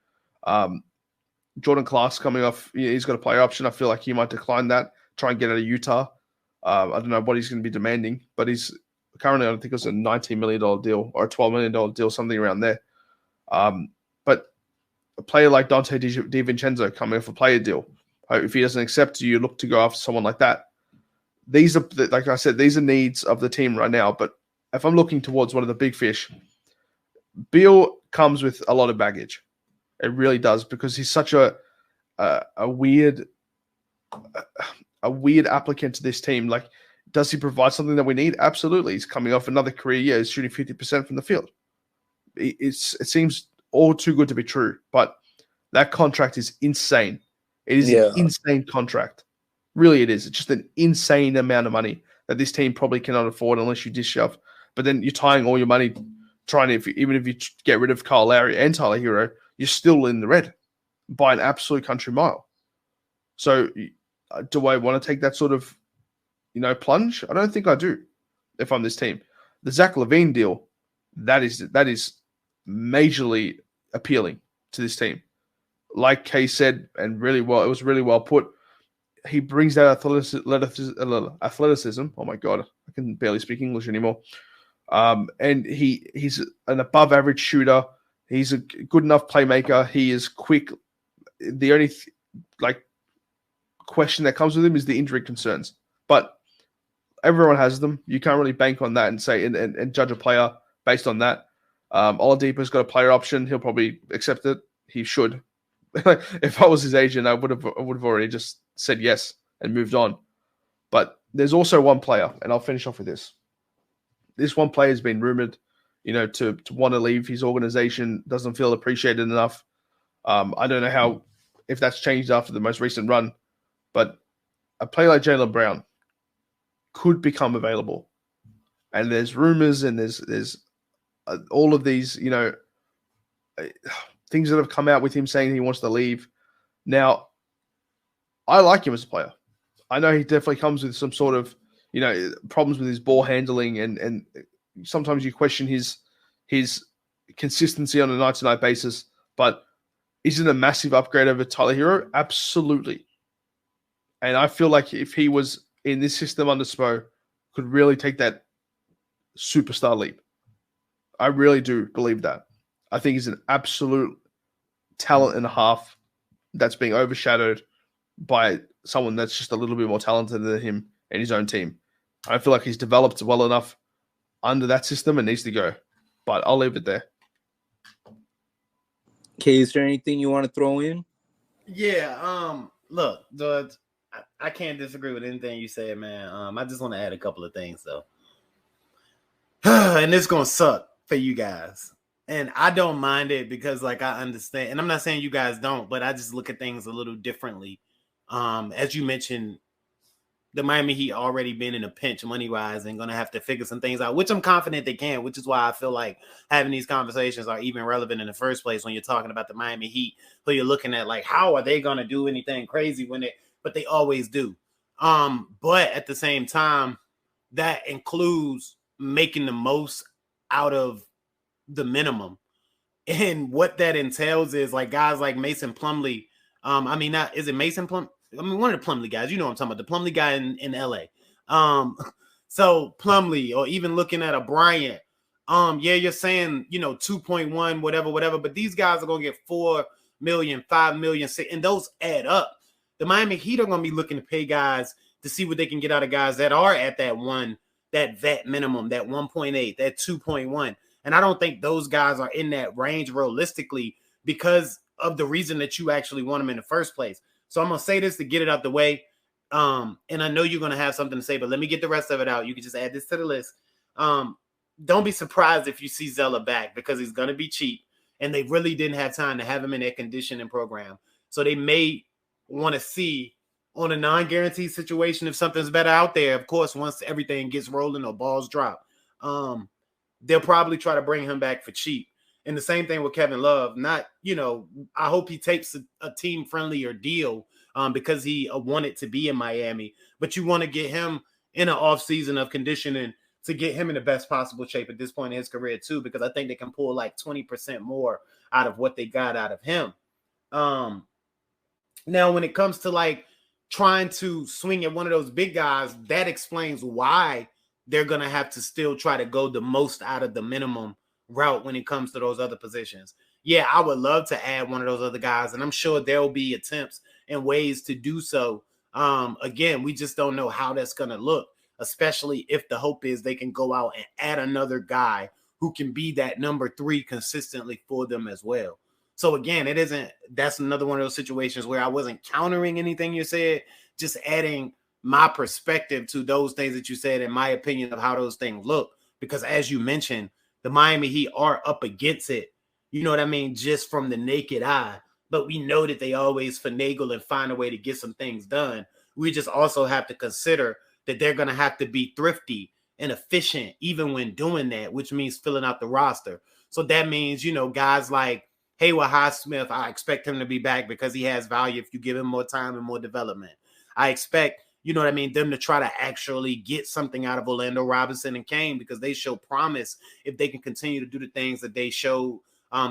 Jordan Clark's coming off. He's got a player option. I feel like he might decline that, try and get out of Utah. I don't know what he's going to be demanding, but he's currently, I think it was a $19 million deal or a $12 million deal, something around there. But a player like Dante DiVincenzo coming off a player deal, if he doesn't accept you, look to go after someone like that. These are, like I said, these are needs of the team right now. But if I'm looking towards one of the big fish, Beal comes with a lot of baggage. It really does, because he's such a weird applicant to this team. Like, does he provide something that we need? Absolutely. He's coming off another career year. He's shooting 50% from the field. It seems all too good to be true, but that contract is insane. It is an insane contract. Really, it is. It's just an insane amount of money that this team probably cannot afford unless you dish shove. But then you're tying all your money trying to, even if you get rid of Kyle Lowry and Tyler Hero, you're still in the red by an absolute country mile. So do I want to take that sort of, plunge? I don't think I do if I'm this team. The Zach LaVine deal, that is majorly appealing to this team. Like Kay said, and it was really well put, he brings that athleticism. Oh my God, I can barely speak English anymore. And he's an above average shooter. He's a good enough playmaker. He is quick. The only question that comes with him is the injury concerns. But everyone has them. You can't really bank on that and say and judge a player based on that. Oladipo's got a player option. He'll probably accept it. He should. If I was his agent, I would have already just said yes and moved on. But there's also one player, and I'll finish off with this. This one player has been rumored, to want to leave his organization, doesn't feel appreciated enough. I don't know if that's changed after the most recent run, but a player like Jaylen Brown could become available. and there's rumors and there's all of these, things that have come out with him saying he wants to leave. Now, I like him as a player. I know he definitely comes with some sort of, problems with his ball handling, and sometimes you question his consistency on a night-to-night basis. But is it a massive upgrade over Tyler Hero? Absolutely. And I feel like if he was in this system under Spo, could really take that superstar leap. I really do believe that. I think he's an absolute talent and a half that's being overshadowed by someone that's just a little bit more talented than him and his own team. I feel like he's developed well enough under that system and needs to go. But I'll leave it there. Okay, is there anything you want to throw in? Yeah, look, George, I can't disagree with anything you said, man. I just want to add a couple of things, though. And it's going to suck for you guys. And I don't mind it because, like, I understand. And I'm not saying you guys don't, but I just look at things a little differently. As you mentioned, the Miami Heat already been in a pinch money-wise and going to have to figure some things out, which I'm confident they can, which is why I feel like having these conversations are even relevant in the first place when you're talking about the Miami Heat, who you're looking at, like, how are they going to do anything crazy but they always do. But at the same time, that includes making the most out of the minimum. And what that entails is, like, guys like Mason Plumlee. Is it Mason Plumlee? One of the Plumlee guys, you know what I'm talking about, the Plumlee guy in LA. So Plumlee, or even looking at a Bryant, you're saying, 2.1, whatever, but these guys are going to get 4 million, 5 million, and those add up. The Miami Heat are going to be looking to pay guys to see what they can get out of guys that are at that vet minimum, that 1.8, that 2.1. And I don't think those guys are in that range realistically because of the reason that you actually want them in the first place. So I'm going to say this to get it out the way. And I know you're going to have something to say, but let me get the rest of it out. You can just add this to the list. Don't be surprised if you see Zella back because he's going to be cheap. And they really didn't have time to have him in their conditioning program. So they may want to see on a non-guaranteed situation if something's better out there. Of course, once everything gets rolling or balls drop, they'll probably try to bring him back for cheap. And the same thing with Kevin Love. Not, I hope he takes a team-friendlier deal because he wanted to be in Miami. But you want to get him in an offseason of conditioning to get him in the best possible shape at this point in his career, too, because I think they can pull like 20% more out of what they got out of him. Now, when it comes to like trying to swing at one of those big guys, that explains why they're going to have to still try to go the most out of the minimum route when it comes to those other positions. Yeah, I would love to add one of those other guys, and I'm sure there'll be attempts and ways to do so. Again, we just don't know how that's going to look, especially if the hope is they can go out and add another guy who can be that number 3 consistently for them as well. So again, that's another one of those situations where I wasn't countering anything you said, just adding my perspective to those things that you said, in my opinion of how those things look. Because as you mentioned, the Miami Heat are up against it, you know what I mean, just from the naked eye. But we know that they always finagle and find a way to get some things done. We just also have to consider that they're going to have to be thrifty and efficient even when doing that, which means filling out the roster. So that means, guys like Haywood Highsmith, I expect him to be back because he has value if you give him more time and more development. I expect, them to try to actually get something out of Orlando Robinson and Kane because they show promise if they can continue to do the things that they showed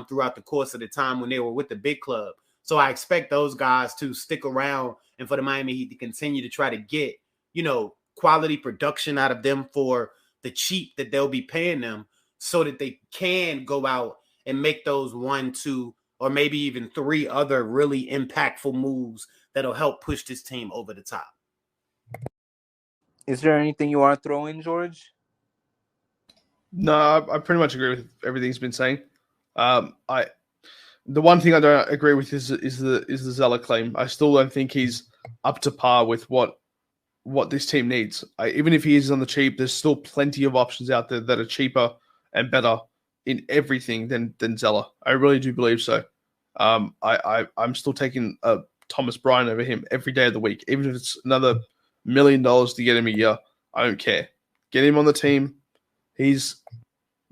throughout the course of the time when they were with the big club. So I expect those guys to stick around and for the Miami Heat to continue to try to get, quality production out of them for the cheap that they'll be paying them so that they can go out and make those 1, 2, or maybe even 3 other really impactful moves that'll help push this team over the top. Is there anything you want to throw in, George? No, I pretty much agree with everything he's been saying. The one thing I don't agree with is the Zeller claim. I still don't think he's up to par with what this team needs. Even if he is on the cheap, there's still plenty of options out there that are cheaper and better in everything than Zeller. I really do believe so. I'm still taking Thomas Bryant over him every day of the week, even if it's another $1 million to get him a year. I don't care. Get him on the team. He's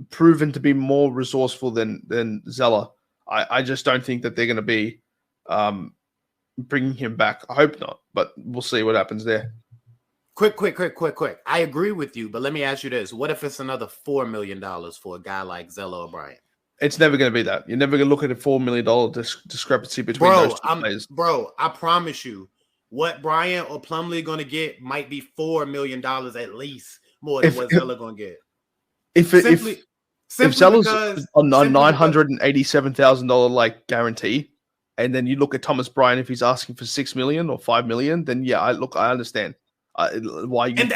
proven to be more resourceful than Zeller. I just don't think that they're going to be bringing him back. I hope not, but we'll see what happens there. Quick. I agree with you, but let me ask you this. What if it's another $4 million for a guy like Zeller or Bryant? It's never going to be that. You're never going to look at a $4 million discrepancy between those two players. Bro, I promise you, what Bryant or Plumlee going to get might be $4 million at least more than what Zeller going to get. If Zeller's on a $987,000 like guarantee, and then you look at Thomas Bryant, if he's asking for $6 million or $5 million, then yeah, I understand why you. And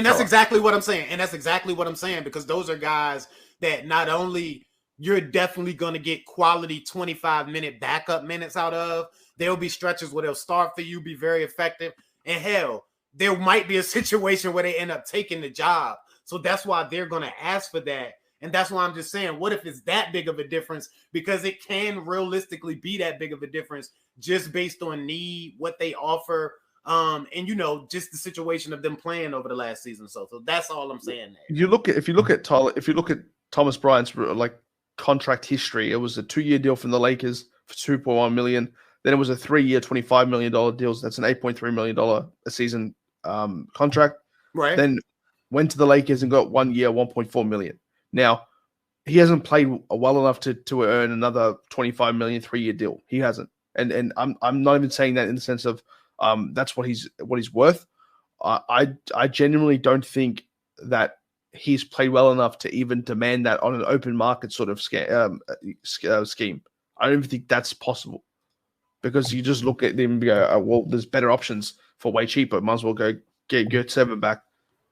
that's exactly what I'm saying. And that's exactly what I'm saying, because those are guys that not only you're definitely going to get quality 25-minute backup minutes out of. There'll be stretches where they'll start for you, be very effective, and hell, there might be a situation where they end up taking the job. So that's why they're going to ask for that. And that's why I'm just saying, what if it's that big of a difference? Because it can realistically be that big of a difference just based on need, what they offer, and just the situation of them playing over the last season. So that's all I'm saying there. If you look at Thomas Bryant's contract history, it was a 2-year deal from the Lakers for $2.1 million. Then it was a 3-year, $25 million deal. So that's an $8.3 million a season contract. Right. Then went to the Lakers and got 1 year, $1.4 million. Now, he hasn't played well enough to earn another $25 million 3-year deal. He hasn't. And I'm not even saying that in the sense of that's what he's worth. I genuinely don't think that he's played well enough to even demand that on an open market sort of scheme. I don't even think that's possible, because you just look at them and go, oh, well, there's better options for way cheaper. Might as well go get Yurt-Seven back.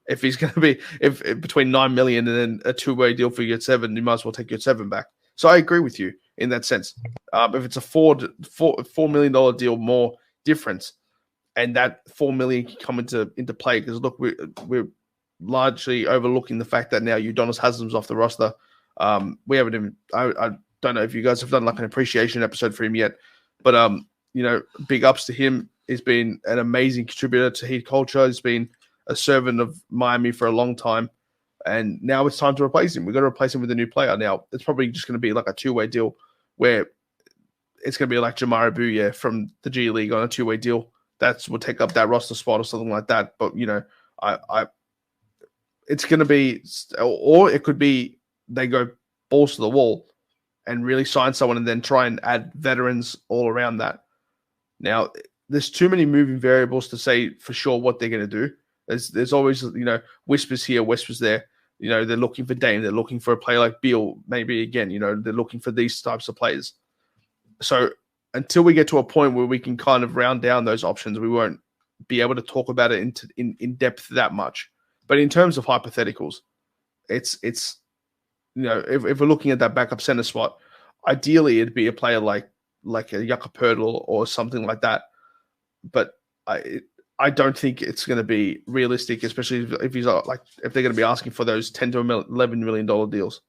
If he's going to be if between $9 million and then a 2-way deal for Yurt-Seven, you might as well take Yurt-Seven back. So I agree with you in that sense. If it's a $4 million deal more difference, and that $4 million can come into play, because look, we're largely overlooking the fact that now Udonis Haslam's off the roster. We haven't even. I don't know if you guys have done like an appreciation episode for him yet, but big ups to him. He's been an amazing contributor to Heat culture. He's been a servant of Miami for a long time, and now it's time to replace him. We've got to replace him with a new player. Now it's probably just going to be like a 2-way deal, where it's going to be like Jamar Abuye from the G League on a 2-way deal. That will take up that roster spot or something like that. But it's going to be, or it could be they go balls to the wall and really sign someone and then try and add veterans all around that. Now, there's too many moving variables to say for sure what they're going to do. There's always, whispers here, whispers there. They're looking for Dame. They're looking for a player like Beal. Maybe again, they're looking for these types of players. So until we get to a point where we can kind of round down those options, we won't be able to talk about it in depth that much. But in terms of hypotheticals, it's if we're looking at that backup center spot, ideally it'd be a player like a Yucca Pirtle or something like that. But I don't think it's going to be realistic, especially if they're going to be asking for those $10 to $11 million deals.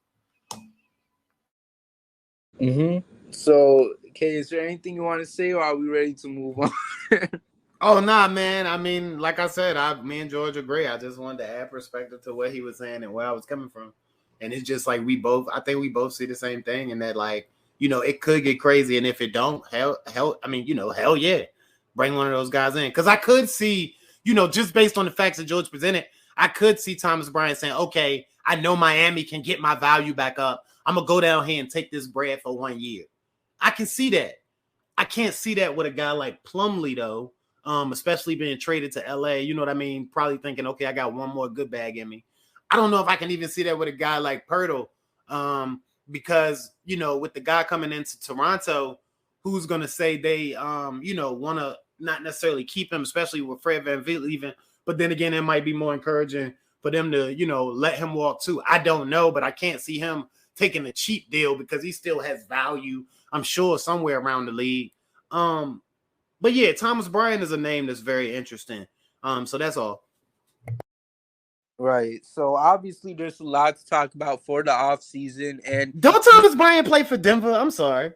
Mm-hmm. So, okay, is there anything you want to say, or are we ready to move on? Oh, nah, man. I mean, like I said, me and George agree. I just wanted to add perspective to what he was saying and where I was coming from. And it's just like I think we both see the same thing, and that it could get crazy. And if it don't, hell yeah, bring one of those guys in. Because I could see, just based on the facts that George presented, I could see Thomas Bryant saying, okay, I know Miami can get my value back up. I'm going to go down here and take this bread for 1 year. I can see that. I can't see that with a guy like Plumlee, though. Especially being traded to LA, you know what I mean? Probably thinking, okay, I got one more good bag in me. I don't know if I can even see that with a guy like Pirtle, because, with the guy coming into Toronto, who's going to say they, want to not necessarily keep him, especially with Fred VanVleet leaving. But then again, it might be more encouraging for them to, let him walk too. I don't know, but I can't see him taking a cheap deal because he still has value, I'm sure, somewhere around the league. But yeah, Thomas Bryant is a name that's very interesting. So that's all. Right. So obviously there's a lot to talk about for the offseason. And don't Thomas Bryant play for Denver? I'm sorry.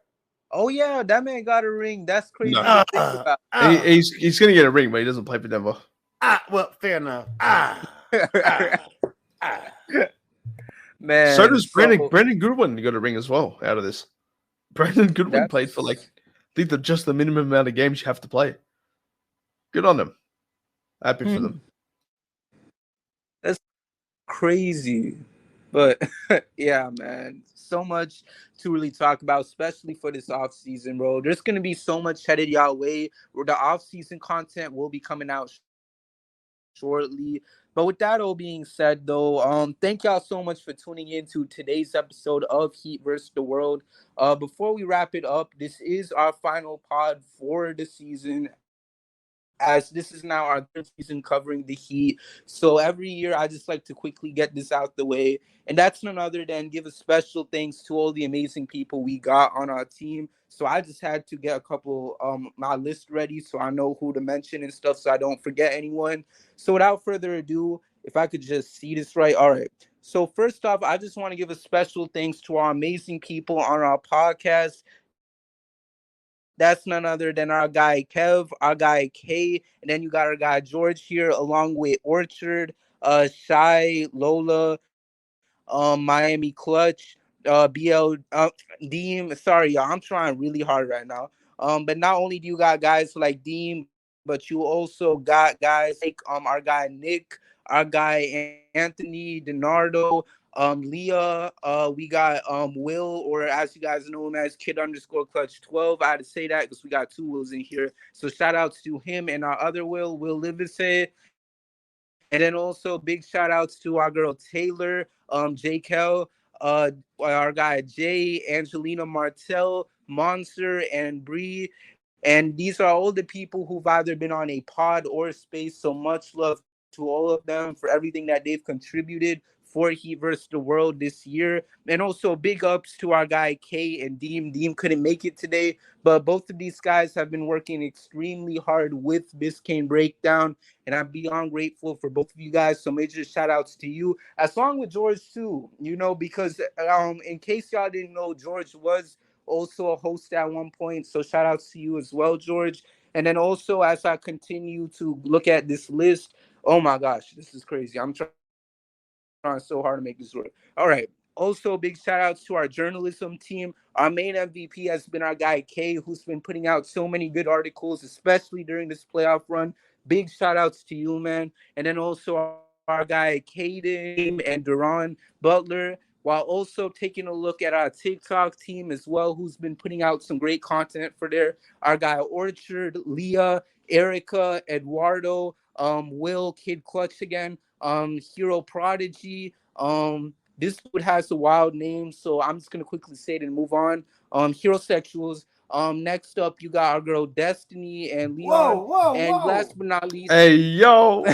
Oh yeah, that man got a ring. That's crazy. No. He's gonna get a ring, but he doesn't play for Denver. Well, fair enough. So Man, does Brandon Goodwin got a ring as well out of this. Brandon Goodwin played for I think just the minimum amount of games you have to play. Good on them. Happy for them. That's crazy. But yeah, man, so much to really talk about, especially for this off season, bro. There's gonna be so much headed y'all way where the off season content will be coming out shortly. But with that all being said, though, thank y'all so much for tuning in to today's episode of Heat versus the World. Before we wrap it up, this is our final pod for the season, as this is now our third season covering the Heat. So every year, I just like to quickly get this out the way. And that's none other than give a special thanks to all the amazing people we got on our team. So I just had to get a couple my list ready so I know who to mention and stuff so I don't forget anyone. So without further ado, if I could just see this right. All right. So first off, I just want to give a special thanks to our amazing people on our podcast. That's none other than our guy Kev, our guy Kay, and then you got our guy George here, along with Orchard, Shy, Lola, Miami Clutch, BL, Deem. Sorry, y'all, I'm trying really hard right now. But not only do you got guys like Deem, but you also got guys like our guy Nick, our guy Anthony, Denardo, Leah, we got Will, or as you guys know him as Kid_Clutch 12. I had to say that because we got two Wills in here. So shout outs to him and our other Will Livesey. And then also big shout outs to our girl Taylor, J. Kel, our guy Jay, Angelina Martel, Monster, and Bree. And these are all the people who've either been on a pod or space. So much love to all of them for everything that they've contributed for Heat versus the World this year. And also big ups to our guy Kay and Deem. Deem couldn't make it today, but both of these guys have been working extremely hard with Biscayne Breakdown, and I'm beyond grateful for both of you guys. So major shout outs to you, as long with George too, because in case y'all didn't know, George was also a host at one point. So shout outs to you as well, George. And then also, as I continue to look at this list, oh my gosh, this is crazy. I'm trying so hard to make this work. All right. Also, big shout outs to our journalism team. Our main MVP has been our guy Kay, who's been putting out so many good articles, especially during this playoff run. Big shout outs to you, man. And then also our guy Caden and Duran Butler, while also taking a look at our TikTok team as well, who's been putting out some great content for there. Our guy Orchard, Leah, Erica, Eduardo, Will, Kid Clutch again, Hero Prodigy. This dude has a wild name, so I'm just gonna quickly say it and move on. Hero Sexuals. Next up, you got our girl Destiny and Leon. And last but not least, hey yo,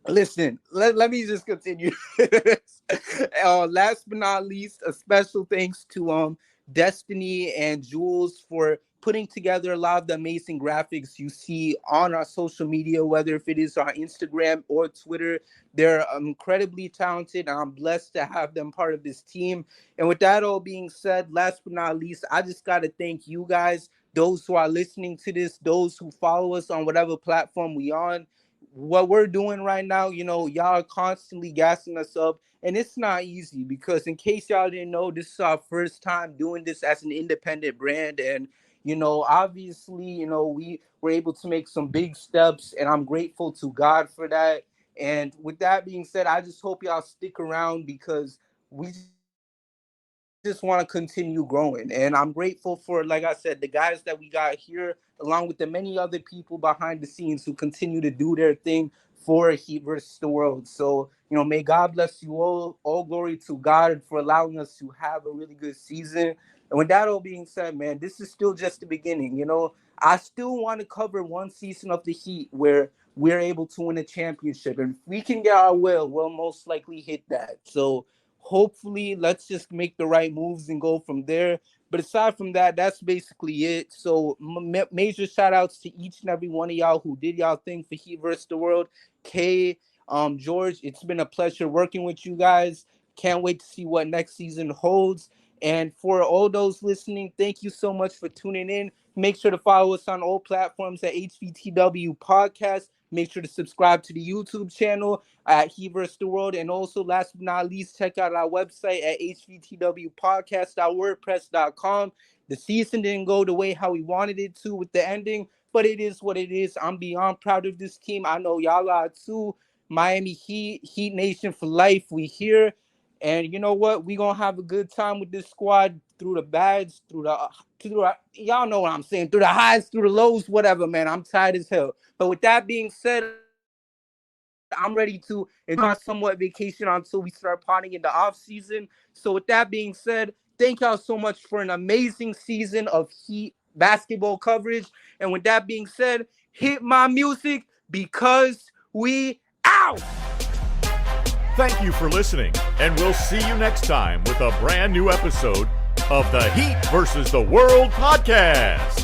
listen, let me just continue. Last but not least, a special thanks to Destiny and Jules for putting together a lot of the amazing graphics you see on our social media, whether if it is our Instagram or Twitter. They're incredibly talented, and I'm blessed to have them part of this team. And with that all being said, last but not least, I just got to thank you guys, those who are listening to this, those who follow us on whatever platform we on. What we're doing right now, y'all are constantly gassing us up, and it's not easy because, in case y'all didn't know, this is our first time doing this as an independent brand. And obviously, we were able to make some big steps, and I'm grateful to God for that. And with that being said, I just hope y'all stick around because we just want to continue growing. And I'm grateful for, like I said, the guys that we got here, along with the many other people behind the scenes who continue to do their thing for Heat versus the World. So, may God bless you all. All glory to God for allowing us to have a really good season. And with that all being said, man, this is still just the beginning. I still want to cover one season of the Heat where we're able to win a championship. And if we can get our will, we'll most likely hit that. So hopefully, let's just make the right moves and go from there. But aside from that, that's basically it. So major shout outs to each and every one of y'all who did y'all thing for Heat versus the World. Kay, George, it's been a pleasure working with you guys. Can't wait to see what next season holds. And for all those listening, thank you so much for tuning in. Make sure to follow us on all platforms at HVTW Podcast. Make sure to subscribe to the YouTube channel at He vs. the World. And also, last but not least, check out our website at hvtwpodcast.wordpress.com. The season didn't go the way how we wanted it to with the ending, but it is what it is. I'm beyond proud of this team. I know y'all are too. Miami Heat, Heat Nation for life. We here. And you know what? We're going to have a good time with this squad through the bads, through the y'all know what I'm saying, through the highs, through the lows, whatever, man. I'm tired as hell. But with that being said, I'm ready to enjoy somewhat vacation until we start potting in the offseason. So with that being said, thank y'all so much for an amazing season of Heat basketball coverage. And with that being said, hit my music because we out. Thank you for listening, and we'll see you next time with a brand new episode of the Heat versus the World podcast.